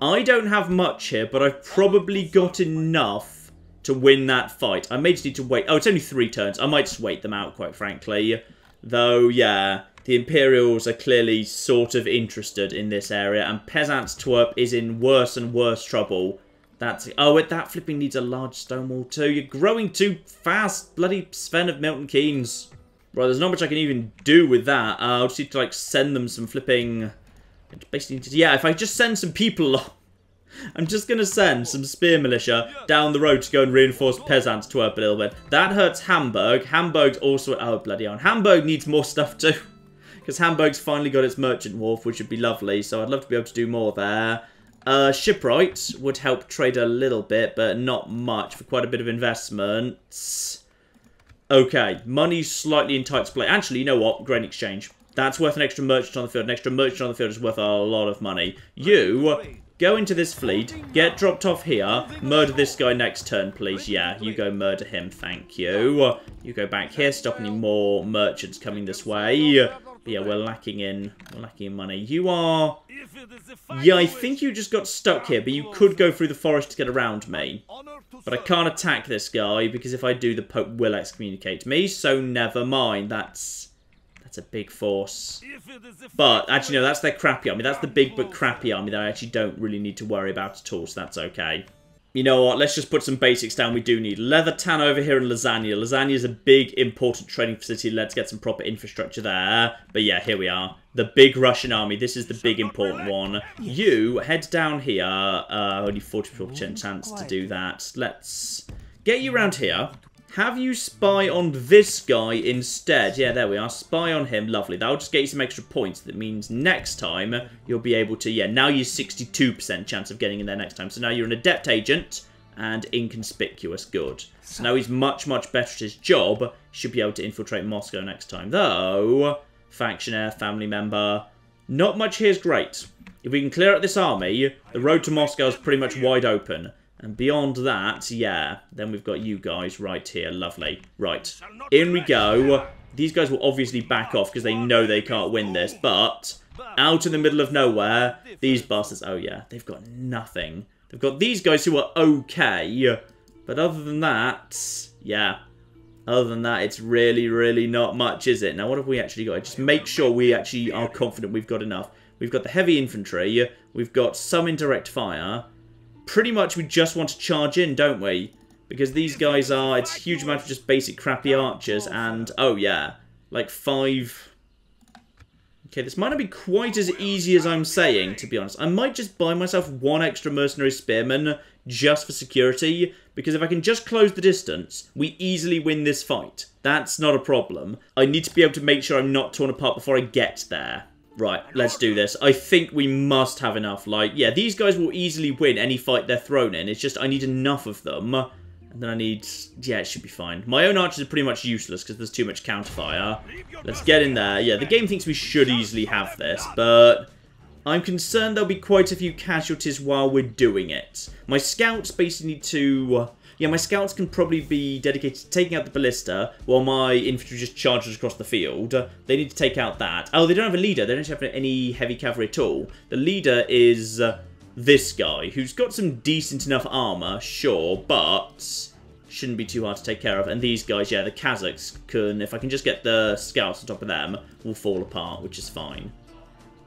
I don't have much here, but I've probably got enough to win that fight. I may just need to wait. Oh, it's only 3 turns. I might just wait them out, quite frankly. Though, yeah... The Imperials are clearly sort of interested in this area, and Peasants Twerp is in worse and worse trouble. That's... Oh, that flipping needs a large stone wall too. You're growing too fast, bloody Sven of Milton Keynes. Right, there's not much I can even do with that. I'll just need to, like, send them some flipping... Basically, yeah, if I just send some people along... I'm just going to send some Spear Militia down the road to go and reinforce Peasants Twerp a little bit. That hurts Hamburg. Hamburg's also... Oh, bloody hell. Hamburg needs more stuff too. Because Hamburg's finally got its merchant wharf, which would be lovely, so I'd love to be able to do more there. Shipwright would help trade a little bit, but not much for quite a bit of investment. Okay, money's slightly in tight play. Actually, you know what? Grain exchange. That's worth an extra merchant on the field. An extra merchant on the field is worth a lot of money. You go into this fleet, get dropped off here, murder this guy next turn, please. Yeah, you go murder him, thank you. You go back here, stop any more merchants coming this way. But yeah, we're lacking in money. You are... Yeah, I think you just got stuck here, but you could go through the forest to get around me. But I can't attack this guy, because if I do, the Pope will excommunicate me, so never mind. That's a big force. But, actually, no, that's their crappy army. That's the big but crappy army that I actually don't really need to worry about at all, so that's okay. You know what, let's just put some basics down. We do need leather tan over here in Lasagna. Lasagna is a big, important trading facility. Let's get some proper infrastructure there. But yeah, here we are. The big Russian army. This is the big, important one. You head down here. Only 44% chance to do that. Let's get you around here. have you spy on this guy instead. Yeah, there we are. Spy on him. Lovely. That'll just get you some extra points. That means next time you'll be able to... Yeah, now you're 62% chance of getting in there next time. So now you're an adept agent and inconspicuous. Good. So now he's much, much better at his job. Should be able to infiltrate Moscow next time. Though, factionaire, family member... Not much here is great. If we can clear out this army, the road to Moscow is pretty much wide open. And beyond that, yeah, then we've got you guys right here. Lovely. Right, in we go. These guys will obviously back off because they know they can't win this. But out in the middle of nowhere, these bastards, oh yeah, they've got nothing. They've got these guys who are okay. But other than that, yeah. Other than that, it's really, really not much, is it? Now, what have we actually got? Just make sure we actually are confident we've got enough. We've got the heavy infantry. We've got some indirect fire. Pretty much we just want to charge in, don't we? Because these guys are... It's a huge amount of just basic crappy archers and... Oh, yeah. Like 5... Okay, this might not be quite as easy as I'm saying, to be honest. I might just buy myself 1 extra mercenary spearman just for security. Because if I can just close the distance, we easily win this fight. That's not a problem. I need to be able to make sure I'm not torn apart before I get there. Right, let's do this. I think we must have enough. Like, yeah, these guys will easily win any fight they're thrown in. It's just I need enough of them. And then I need... Yeah, it should be fine. My own archers are pretty much useless because there's too much counterfire. Let's get in there. Yeah, the game thinks we should easily have this, but... I'm concerned there'll be quite a few casualties while we're doing it. My scouts basically need to... Yeah, my scouts can probably be dedicated to taking out the ballista, while my infantry just charges across the field. They need to take out that. Oh, they don't have a leader. They don't have any heavy cavalry at all. The leader is this guy, who's got some decent enough armor, sure, but shouldn't be too hard to take care of. And these guys, yeah, the Kazakhs can, if I can just get the scouts on top of them, will fall apart, which is fine.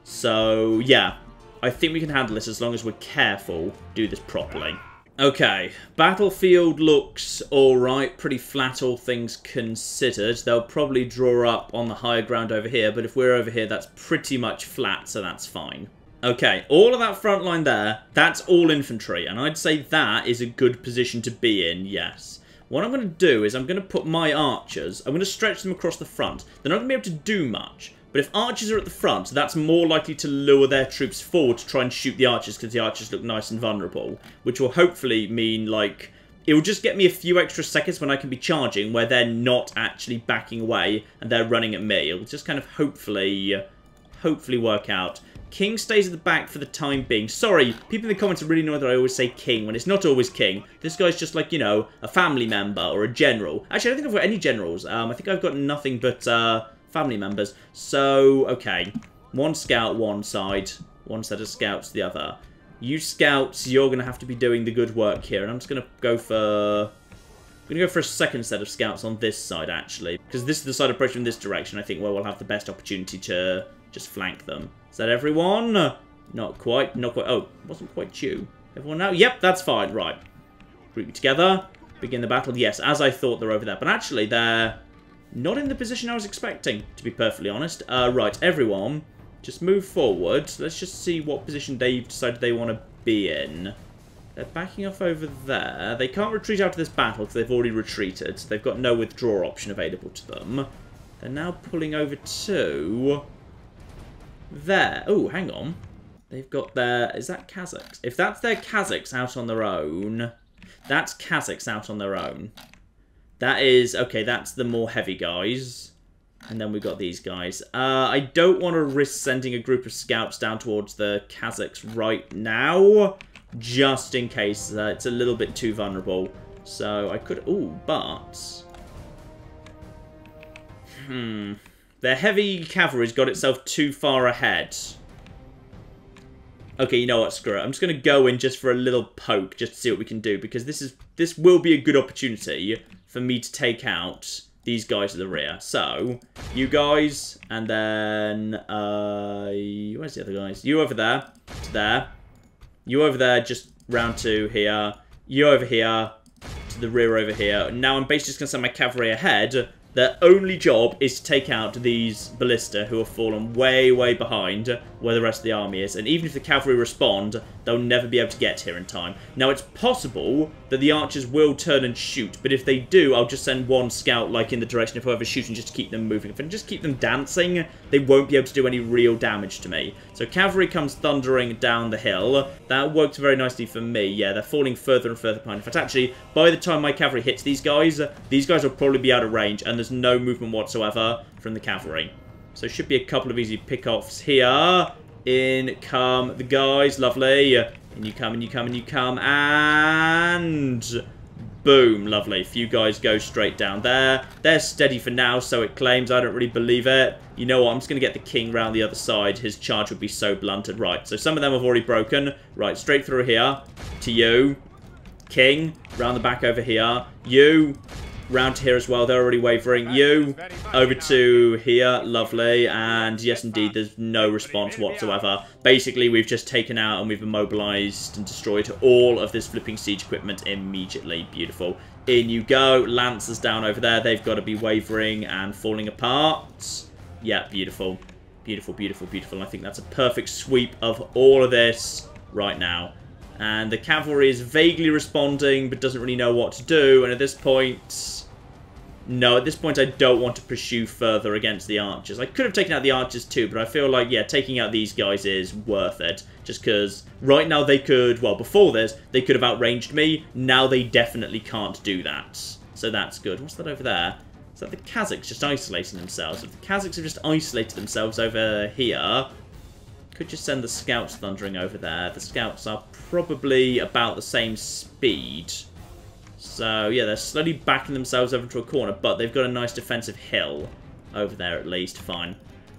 So, yeah, I think we can handle this as long as we're careful, do this properly. Okay, battlefield looks alright, pretty flat all things considered. They'll probably draw up on the higher ground over here, but if we're over here, that's pretty much flat, so that's fine. Okay, all of that front line there, that's all infantry, and I'd say that is a good position to be in, yes. What I'm going to do is I'm going to put my archers, I'm going to stretch them across the front. They're not going to be able to do much. But if archers are at the front, that's more likely to lure their troops forward to try and shoot the archers because the archers look nice and vulnerable. Which will hopefully mean, like, it will just get me a few extra seconds when I can be charging where they're not actually backing away and they're running at me. It'll just kind of hopefully work out. King stays at the back for the time being. Sorry, people in the comments are really annoyed that I always say king when it's not always king. This guy's just like, you know, a family member or a general. Actually, I don't think I've got any generals. I think I've got nothing but... family members. So, okay. 1 scout one side, 1 set of scouts the other. You scouts, you're going to have to be doing the good work here. And I'm just going to go for... I'm going to go for a 2nd set of scouts on this side, actually. Because this is the side approaching in this direction, I think, where we'll have the best opportunity to just flank them. Is that everyone? Not quite. Not quite. Oh, wasn't quite you. Everyone now? Yep, that's fine. Right. Group together. Begin the battle. Yes, as I thought, they're over there. But actually, they're... not in the position I was expecting, to be perfectly honest. Right, everyone, just move forward. Let's just see what position they've decided they want to be in. They're backing off over there. They can't retreat out of this battle because they've already retreated. So they've got no withdraw option available to them. They're now pulling over to... there. Oh, hang on. They've got their... is that Kazakhs? If that's their Kazakhs out on their own... that's Kazakhs out on their own. That is... okay, that's the more heavy guys. And then we've got these guys. I don't want to risk sending a group of scouts down towards the Kazakhs right now. Just in case. It's a little bit too vulnerable. So I could... ooh, but... their heavy cavalry's got itself too far ahead. Okay, you know what? Screw it. I'm just going to go in just for a little poke, just to see what we can do. Because this will be a good opportunity for me to take out these guys at the rear. So, you guys, and then, where's the other guys? You over there, to there. You over there, just round to here. You over here, to the rear over here. Now I'm basically just going to send my cavalry ahead. Their only job is to take out these ballista who have fallen way, way behind where the rest of the army is. And even if the cavalry respond, They'll never be able to get here in time. Now, it's possible that the archers will turn and shoot, but if they do, I'll just send one scout, like, in the direction of whoever's shooting, just to keep them moving. If I just keep them dancing, they won't be able to do any real damage to me. So cavalry comes thundering down the hill. That worked very nicely for me. Yeah, they're falling further and further behind. In fact, actually, by the time my cavalry hits these guys will probably be out of range, and there's no movement whatsoever from the cavalry. So should be a couple of easy pick-offs here. In come the guys, lovely. And you come, and you come, and you come, and boom, lovely. A few guys go straight down there. They're steady for now, so it claims. I don't really believe it. You know what? I'm just going to get the king round the other side. His charge would be so blunted. Right, so some of them have already broken. Right, straight through here to you. King, round the back over here. You, round to here as well. They're already wavering. You, over to here. Lovely. And yes, indeed, there's no response whatsoever. Basically, we've just taken out and we've immobilized and destroyed all of this flipping siege equipment immediately. Beautiful. In you go. Lancers down over there. They've got to be wavering and falling apart. Yeah, beautiful. Beautiful, beautiful, beautiful. I think that's a perfect sweep of all of this right now. And the cavalry is vaguely responding, but doesn't really know what to do. And at this point... No, at this point I don't want to pursue further against the archers. I could have taken out the archers too, but I feel like, yeah, taking out these guys is worth it. Just because right now they could... Well, before this, they could have outranged me. Now they definitely can't do that. So that's good. What's that over there? Is that the Kazakhs just isolating themselves? If the Kazakhs have just isolated themselves over here... Could just send the scouts thundering over there. The scouts are probably about the same speed. So, yeah, they're slowly backing themselves over to a corner, but they've got a nice defensive hill over there at least. Fine.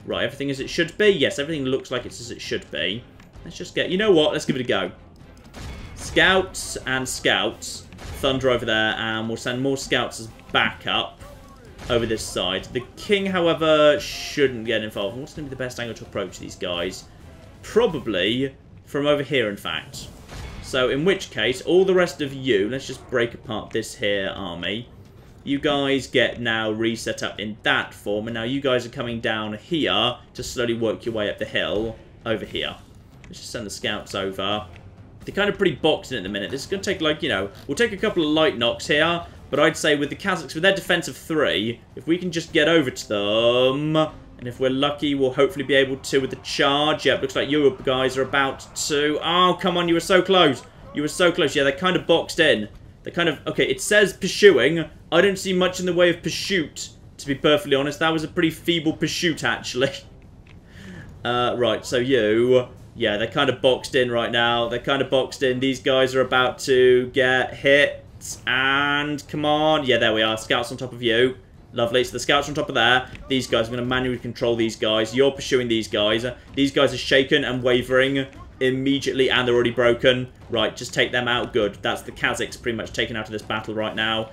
Right, everything as it should be? Yes, everything looks like it's as it should be. Let's just get... You know what? Let's give it a go. Scouts and scouts thunder over there, and we'll send more scouts as backup over this side. The king, however, shouldn't get involved. What's going to be the best angle to approach these guys? Probably from over here, in fact. So, in which case, all the rest of you, let's just break apart this here army. You guys get now reset up in that form, and now you guys are coming down here to slowly work your way up the hill over here. Let's just send the scouts over. They're kind of pretty boxed in at the minute. This is going to take, like, you know, we'll take a couple of light knocks here, but I'd say with the Kazakhs, with their defense of 3, if we can just get over to them... And if we're lucky, we'll hopefully be able to with the charge. Yeah, it looks like you guys are about to... Oh, come on, you were so close. You were so close. Yeah, they're kind of boxed in. They're kind of... Okay, it says pursuing. I don't see much in the way of pursuit, to be perfectly honest. That was a pretty feeble pursuit, actually. Right, so you... Yeah, they're kind of boxed in right now. They're kind of boxed in. These guys are about to get hit. And come on. Yeah, there we are. Scouts on top of you. Lovely. So the scouts are on top of there. These guys, I'm going to manually control these guys. You're pursuing these guys. These guys are shaken and wavering immediately, and they're already broken. Right, just take them out. Good. That's the Kazakhs pretty much taken out of this battle right now.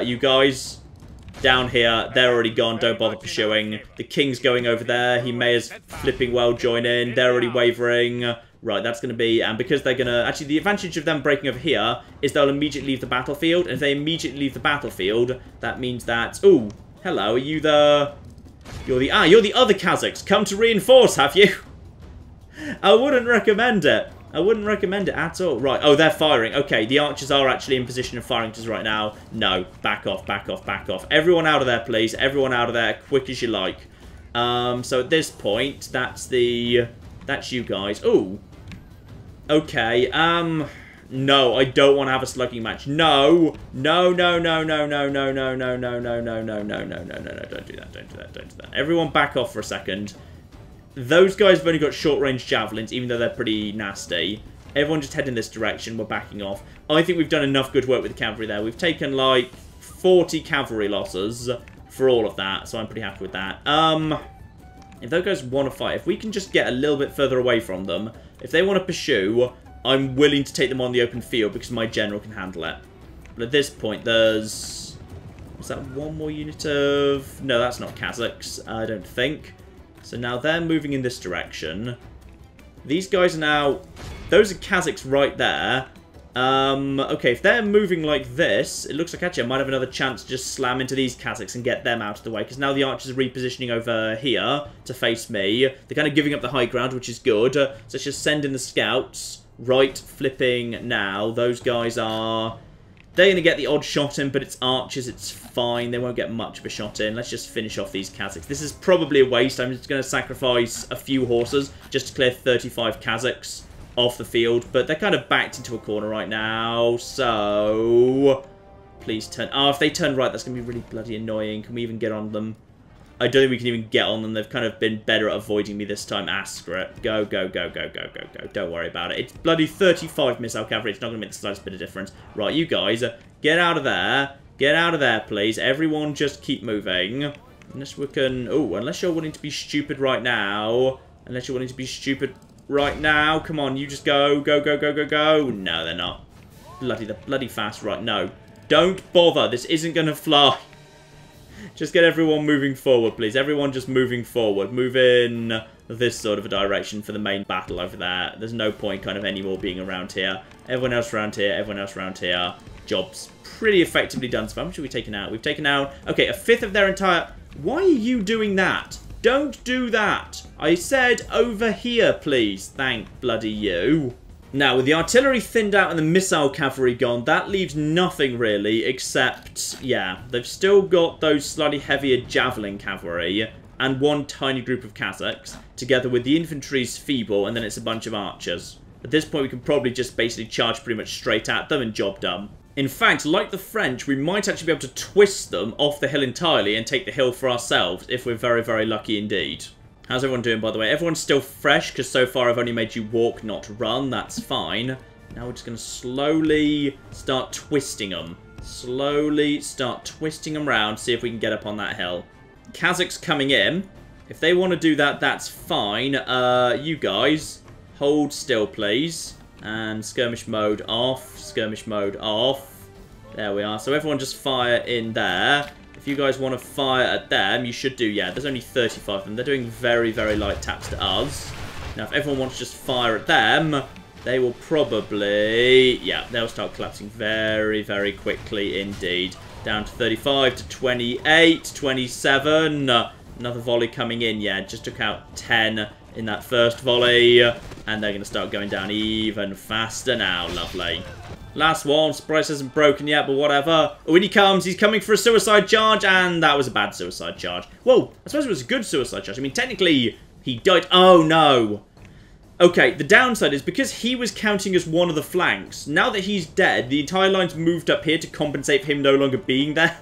You guys down here, they're already gone. Don't bother pursuing. The king's going over there. He may as flipping well join in. They're already wavering. Right, that's going to be... And because they're going to... Actually, the advantage of them breaking over here is they'll immediately leave the battlefield. And if they immediately leave the battlefield, that means that... Ooh, hello, are you the... You're the other Kazakhs. Come to reinforce, have you? I wouldn't recommend it. I wouldn't recommend it at all. Right, oh, they're firing. Okay, the archers are actually in position of firing to us right now. No, back off, back off, back off. Everyone out of there, please. Everyone out of there, quick as you like. So at this point, that's the... That's you guys. Ooh. Okay, no, I don't want to have a slugging match. No, no, no, no, no, no, no, no, no, no, no, no, no, no, no, no, no, no, don't do that, don't do that, don't do that. Everyone back off for a second. Those guys have only got short-range javelins, even though they're pretty nasty. Everyone just head in this direction, we're backing off. I think we've done enough good work with the cavalry there. We've taken, like, 40 cavalry losses for all of that, so I'm pretty happy with that. If those guys want to fight, if we can just get a little bit further away from them, if they want to pursue, I'm willing to take them on the open field because my general can handle it. But at this point, there's... Was that one more unit of... No, that's not Kazakhs, I don't think. So now they're moving in this direction. These guys are now... Those are Kazakhs right there. Okay, if they're moving like this, it looks like actually I might have another chance to just slam into these Kazakhs and get them out of the way, because now the archers are repositioning over here to face me. They're kind of giving up the high ground, which is good. So let's just send in the scouts Right flipping now. Those guys are... They're going to get the odd shot in, but it's archers. It's fine. They won't get much of a shot in. Let's just finish off these Kazakhs. This is probably a waste. I'm just going to sacrifice a few horses just to clear 35 Kazakhs off the field. But they're kind of backed into a corner right now. So... Please turn... Oh, if they turn right, that's going to be really bloody annoying. Can we even get on them? I don't think we can even get on them. They've kind of been better at avoiding me this time. Ah, screw it. Go, go, go, go, go, go, go. Don't worry about it. It's bloody 35 missile cavalry. It's not going to make the slightest bit of difference. Right, you guys, get out of there. Get out of there, please. Everyone just keep moving. Unless we can... Oh, unless you're wanting to be stupid right now. Unless you're wanting to be stupid right now. Come on, you just go. Go, go, go, go, go. No, they're not. They're bloody fast. Right, no. Don't bother. This isn't going to fly. Just get everyone moving forward, please. Everyone just moving forward. Move in this sort of a direction for the main battle over there. There's no point kind of anymore being around here. Everyone else around here. Everyone else around here. Job's pretty effectively done. So how much have we taken out? We've taken out... Okay, a fifth of their entire... Why are you doing that? Don't do that. I said over here, please. Thank bloody you. Now, with the artillery thinned out and the missile cavalry gone, that leaves nothing really except, yeah, they've still got those slightly heavier javelin cavalry and one tiny group of Kazakhs, together with the infantry's feeble, and then it's a bunch of archers. At this point, we can probably just basically charge pretty much straight at them and job done. In fact, like the French, we might actually be able to twist them off the hill entirely and take the hill for ourselves if we're very, very lucky indeed. How's everyone doing, by the way? Everyone's still fresh, because so far I've only made you walk, not run. That's fine. Now we're just going to slowly start twisting them. Slowly start twisting them around, see if we can get up on that hill. Kazakhs coming in. If they want to do that, that's fine. You guys, hold still, please. And skirmish mode off. Skirmish mode off. There we are. So everyone just fire in there. If you guys want to fire at them, you should do, yeah. There's only 35 of them. They're doing very, very light taps to us. Now, if everyone wants to just fire at them, they will probably... Yeah, they'll start collapsing very, very quickly indeed. Down to 35, to 28, 27. Another volley coming in, yeah. Just took out 10 in that first volley. And they're going to start going down even faster now. Lovely. Last one. Surprise hasn't broken yet, but whatever. Oh, in he comes. He's coming for a suicide charge, and that was a bad suicide charge. Whoa, I suppose it was a good suicide charge. I mean, technically, he died. Oh, no. Okay, the downside is because he was counting as one of the flanks, now that he's dead, the entire line's moved up here to compensate for him no longer being there.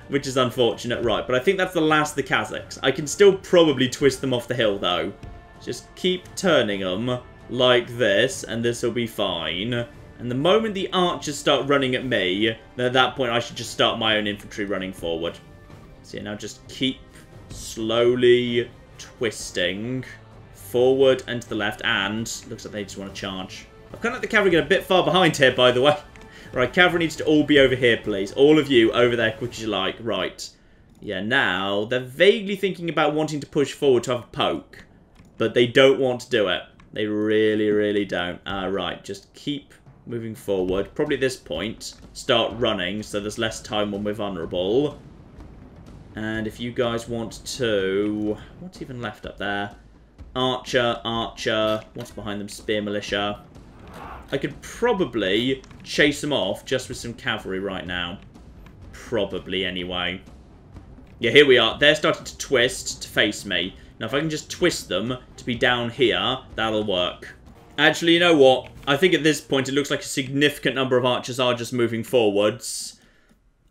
Which is unfortunate. Right, but I think that's the last of the Kazakhs. I can still probably twist them off the hill, though. Just keep turning them like this, and this will be fine. And the moment the archers start running at me, then at that point I should just start my own infantry running forward. So yeah, now just keep slowly twisting forward and to the left, and looks like they just want to charge. I've kind of let the cavalry get a bit far behind here, by the way. Right, cavalry needs to all be over here, please. All of you over there, quick as you like. Right. Yeah, now they're vaguely thinking about wanting to push forward to have a poke, but they don't want to do it. They really, really don't. Right, just keep moving forward. Probably at this point, start running, so there's less time when we're vulnerable. And if you guys want to... What's even left up there? Archer, archer. What's behind them? Spear militia. I could probably chase them off just with some cavalry right now. Probably, anyway. Yeah, here we are. They're starting to twist to face me. Now, if I can just twist them to be down here, that'll work. Actually, you know what? I think at this point it looks like a significant number of archers are just moving forwards.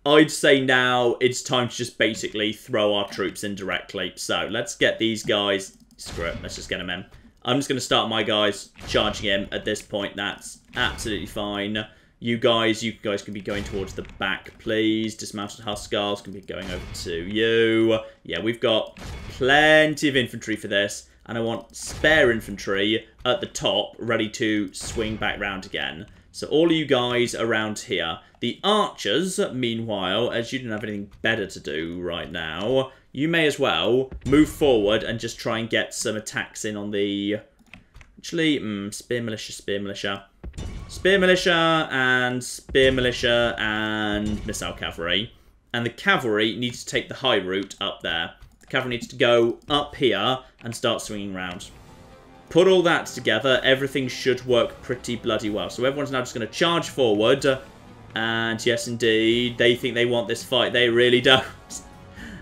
I'd say now it's time to just basically throw our troops in directly. So, let's get these guys... Screw it, let's just get them in. I'm just going to start my guys charging in at this point. That's absolutely fine. You guys can be going towards the back, please. Dismounted Huskars can be going over to you. Yeah, we've got plenty of infantry for this. And I want spare infantry at the top, ready to swing back round again. So all of you guys around here. The archers, meanwhile, as you don't have anything better to do right now, you may as well move forward and just try and get some attacks in on the... Actually, spear militia, spear militia. Spear militia and spear militia and missile cavalry. And the cavalry needs to take the high route up there. The cavalry needs to go up here and start swinging round. put all that together, everything should work pretty bloody well. So everyone's now just going to charge forward. And yes, indeed, they think they want this fight. They really don't.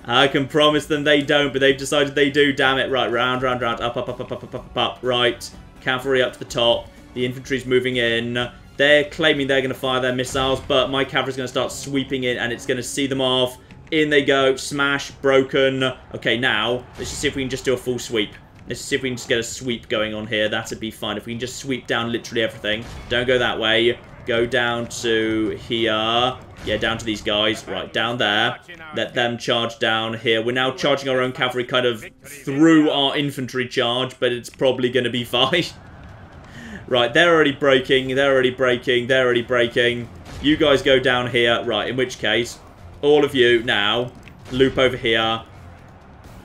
I can promise them they don't, but they've decided they do, damn it. Right, round, round, round, up, up, up, up, up, up, up, up. Right, cavalry up to the top. The infantry's moving in. They're claiming they're going to fire their missiles, but my cavalry's going to start sweeping in, and it's going to see them off. In they go. Smash. Broken. Okay, now, let's just see if we can just do a full sweep. Let's see if we can just get a sweep going on here. That'd be fine. If we can just sweep down literally everything. Don't go that way. Go down to here. Yeah, down to these guys. Right, down there. Let them charge down here. We're now charging our own cavalry kind of through our infantry charge, but it's probably going to be fine. Right, they're already breaking. They're already breaking. They're already breaking. You guys go down here. Right, in which case, all of you now loop over here.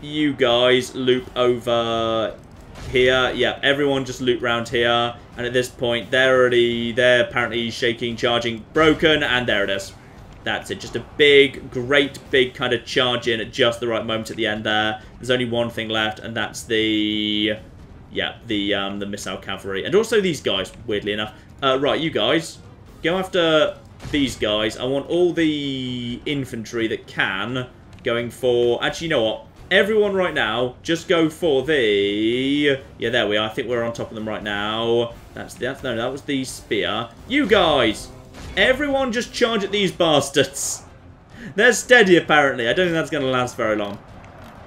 You guys loop over here. Yeah, everyone just loop round here. And at this point, they're apparently shaking, charging, broken, and there it is. That's it. Just a big, great big kind of charge in at just the right moment at the end there. There's only one thing left, and that's the missile cavalry. And also these guys, weirdly enough. Right, you guys, go after these guys. I want all the infantry that can going for... Actually, you know what? Everyone right now, just go for the... Yeah, there we are. I think we're on top of them right now. No, that was the spear. You guys! Everyone just charge at these bastards. They're steady, apparently. I don't think that's going to last very long.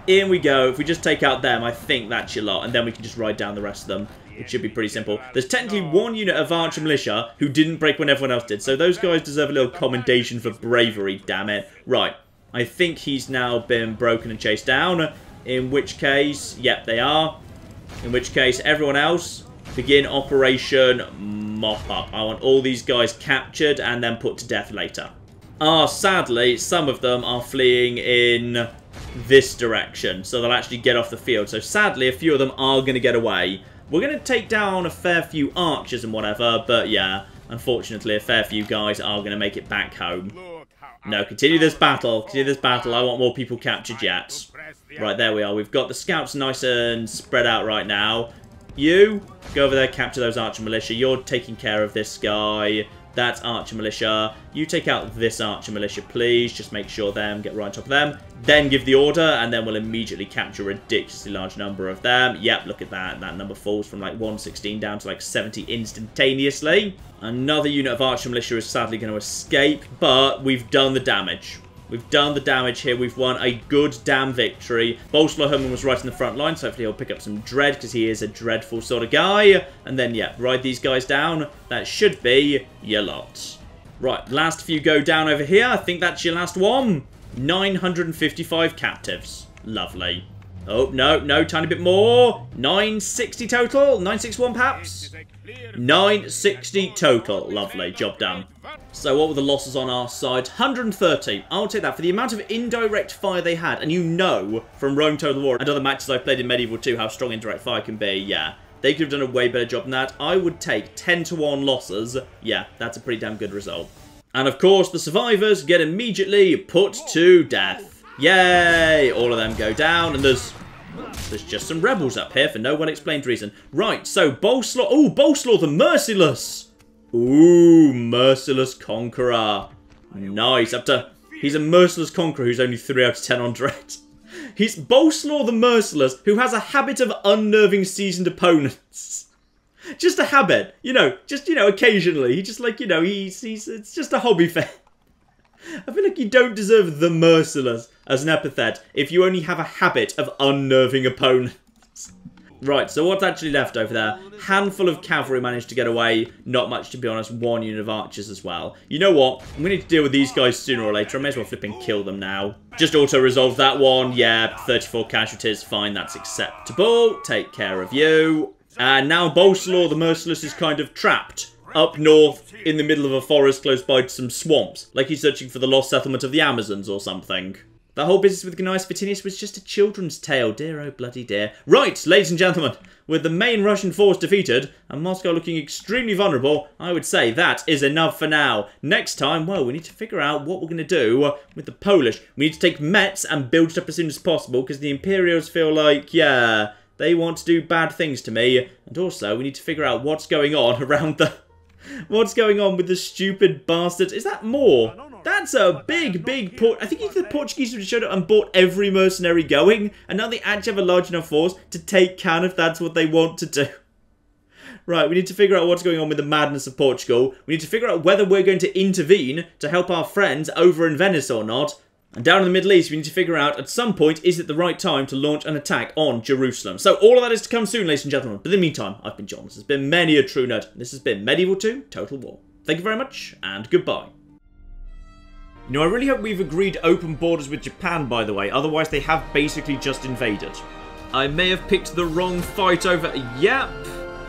In we go. If we just take out them, I think that's your lot. And then we can just ride down the rest of them. It should be pretty simple. There's technically one unit of archer militia who didn't break when everyone else did. So those guys deserve a little commendation for bravery, damn it. Right. I think he's now been broken and chased down. In which case, yep, they are. In which case, everyone else, begin Operation Mop Up. I want all these guys captured and then put to death later. Sadly, some of them are fleeing in this direction. So they'll actually get off the field. So sadly, a few of them are going to get away. We're going to take down a fair few archers and whatever. But yeah, unfortunately, a fair few guys are going to make it back home. No, continue this battle. Continue this battle. I want more people captured yet. Right, there we are. We've got the scouts nice and spread out right now. You, go over there, capture those archer militia. You're taking care of this guy. That's archer militia. You take out this archer militia, please. Just make sure them get right on top of them. Then give the order, and then we'll immediately capture a ridiculously large number of them. Yep, look at that. That number falls from like 116 down to like 70 instantaneously. Another unit of archer militia is sadly going to escape, but we've done the damage. We've done the damage here. We've won a good damn victory. Boleslow Herman was right in the front line, so hopefully he'll pick up some dread, because he is a dreadful sort of guy. And then, yeah, ride these guys down. That should be your lot. Right, last few go down over here. I think that's your last one. 955 captives. Lovely. Oh, no, tiny bit more. 960 total. 961 perhaps. 960 total. Lovely, job done. So what were the losses on our side? 130. I'll take that for the amount of indirect fire they had. And you know from Rome Total War and other matches I've played in Medieval 2 how strong indirect fire can be. Yeah, they could have done a way better job than that. I would take 10-1 losses. Yeah, that's a pretty damn good result. And of course, the survivors get immediately put to death. Yay! All of them go down, and there's just some rebels up here for no well-explained reason. Right, so Boleslow... Oh, Boleslow the Merciless! Ooh, Merciless Conqueror. Nice. He's a Merciless Conqueror who's only 3 out of 10 on Dread. He's Boleslow the Merciless, who has a habit of unnerving seasoned opponents. Just a habit. Occasionally. He just, it's just a hobby thing. I feel like you don't deserve the Merciless as an epithet if you only have a habit of unnerving opponents. Right, so what's actually left over there? Handful of cavalry managed to get away. Not much, to be honest. 1 unit of archers as well. You know what? I'm going to need to deal with these guys sooner or later. I may as well flipping kill them now. Just auto-resolve that one. Yeah, 34 casualties. Fine, that's acceptable. Take care of you. And now Boleslow the Merciless is kind of trapped up north in the middle of a forest close by to some swamps. Like he's searching for the lost settlement of the Amazons or something. The whole business with Gnaeus Vatinius was just a children's tale, dear oh bloody dear. Right, ladies and gentlemen, with the main Russian force defeated, and Moscow looking extremely vulnerable, I would say that is enough for now. Next time, well, we need to figure out what we're going to do with the Polish. We need to take Metz and build it up as soon as possible, because the Imperials feel like, yeah, They want to do bad things to me. And also, we need to figure out what's going on around the... What's going on with the stupid bastards? Is that more? That's a big port. I think the Portuguese have showed up and bought every mercenary going. And now they actually have a large enough force to take Cannes if that's what they want to do. Right, we need to figure out what's going on with the madness of Portugal. We need to figure out whether we're going to intervene to help our friends over in Venice or not. And down in the Middle East, we need to figure out, at some point, is it the right time to launch an attack on Jerusalem? So all of that is to come soon, ladies and gentlemen. But in the meantime, I've been John. This has been many a true nerd. This has been Medieval 2 Total War. Thank you very much, and goodbye. You know, I really hope we've agreed open borders with Japan, by the way. Otherwise, they have basically just invaded. I may have picked the wrong fight over... Yep.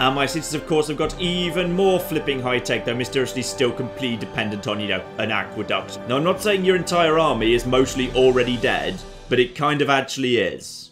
And my cities, of course, have got even more flipping high-tech, though mysteriously still completely dependent on, you know, an aqueduct. Now, I'm not saying your entire army is mostly already dead, but it kind of actually is.